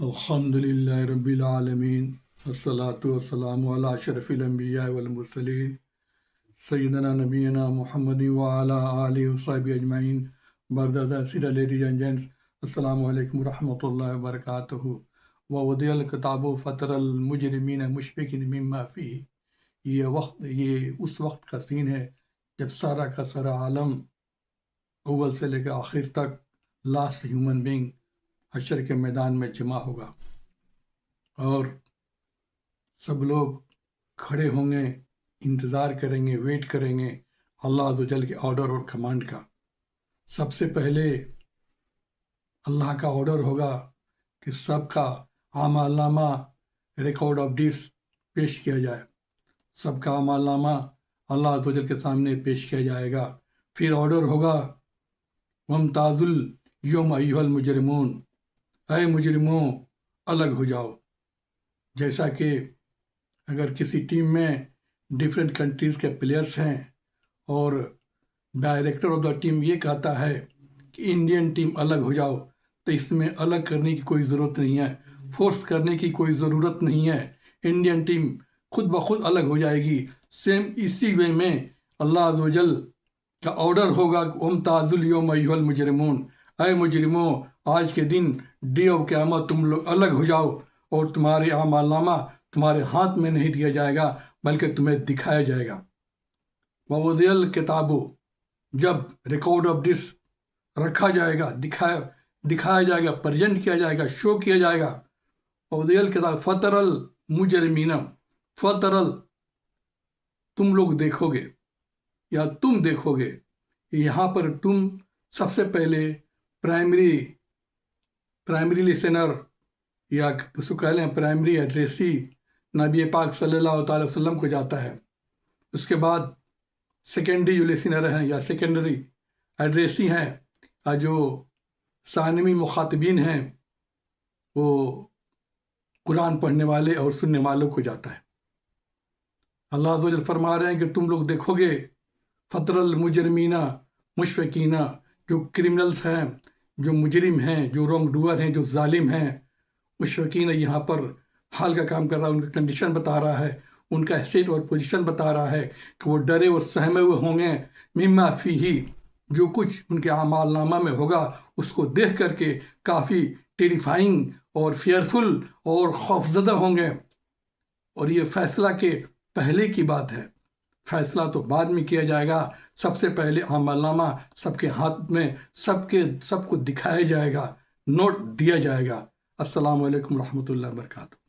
الحمد للہ رب العالمین والصلاة والسلام علی اشرف الانبیاء والمرسلین سیدنا نبینا محمد وعلی آلہ وصحبہ اجمعین. Brother Syeda ladies and gents, السلام علیکم ورحمۃ اللہ وبرکاتہ. ووضع الکتاب فطر المجرمین مشفقین مما فیہ. یہ اس وقت کا سین ہے جب سارا کا سارا عالم اول سے لے کے آخر تک لاسٹ ہیومن بینگ حشر کے میدان میں جمع ہوگا اور سب لوگ کھڑے ہوں گے، انتظار کریں گے، ویٹ کریں گے اللہ عز و جل کے آرڈر اور کمانڈ کا. سب سے پہلے اللہ کا آرڈر ہوگا کہ سب کا اعمال نامہ ریکارڈ آف ڈیڈس پیش کیا جائے. سب کا اعمال نامہ اللہ عز و جل کے سامنے پیش کیا جائے گا. پھر آرڈر ہوگا وامتازوا اليوم ایھا المجرمون، اے مجرموں الگ ہو جاؤ. جیسا کہ اگر کسی ٹیم میں ڈفرینٹ کنٹریز کے پلیئرس ہیں اور ڈائریکٹر آف دا ٹیم یہ کہتا ہے کہ انڈین ٹیم الگ ہو جاؤ، تو اس میں الگ کرنے کی کوئی ضرورت نہیں ہے، فورس کرنے کی کوئی ضرورت نہیں ہے. انڈین ٹیم خود بخود الگ ہو جائے گی. سیم اسی وے میں اللہ عز و جل کا آرڈر ہوگا وامتازوا اليوم ایھا المجرمون، اے مجرموں آج کے دن ڈے آف قیامت تم لوگ الگ ہو جاؤ، اور تمہارے اعمال نامہ تمہارے ہاتھ میں نہیں دیا جائے گا بلکہ تمہیں دکھایا جائے گا. ووضع الکتاب، جب ریکارڈ آف ڈیڈس رکھا جائے گا، دکھایا جائے گا، پریزنٹ کیا جائے گا، شو کیا جائے گا. ووضع الکتاب فطر المجرمین، تم لوگ دیکھو گے یا تم دیکھو گے. یہاں پر تم سب سے پہلے پرائمری لسنر یا اس کو کہہ لیں پرائمری ایڈریسی نبی پاک صلی اللہ تعالی وسلم کو جاتا ہے. اس کے بعد سیکنڈری جو لسنر ہیں یا سیکنڈری ایڈریسی ہیں یا جو ثانوی مخاطبین ہیں وہ قرآن پڑھنے والے اور سننے والوں کو جاتا ہے. اللہ عز و جل فرما رہے ہیں کہ تم لوگ دیکھو گے فطر المجرمین مشفقین، جو کرمنلز ہیں، جو مجرم ہیں، جو رانگ ڈوئر ہیں، جو ظالم ہیں. مشفقین یہاں پر حال کا کام کر رہا ہے، ان کا کنڈیشن بتا رہا ہے، ان کا حیثیت اور پوزیشن بتا رہا ہے کہ وہ ڈرے اور سہمے ہوئے ہوں گے. مما فیہ، جو کچھ ان کے اعمال نامہ میں ہوگا اس کو دیکھ کر کے کافی ٹیریفائنگ اور فیئرفل اور خوفزدہ ہوں گے. اور یہ فیصلہ کے پہلے کی بات ہے، فیصلہ تو بعد میں کیا جائے گا. سب سے پہلے اعمال نامہ سب کے ہاتھ میں سب کو دکھایا جائے گا، نوٹ دیا جائے گا. السلام علیکم ورحمۃ اللہ وبرکاتہ.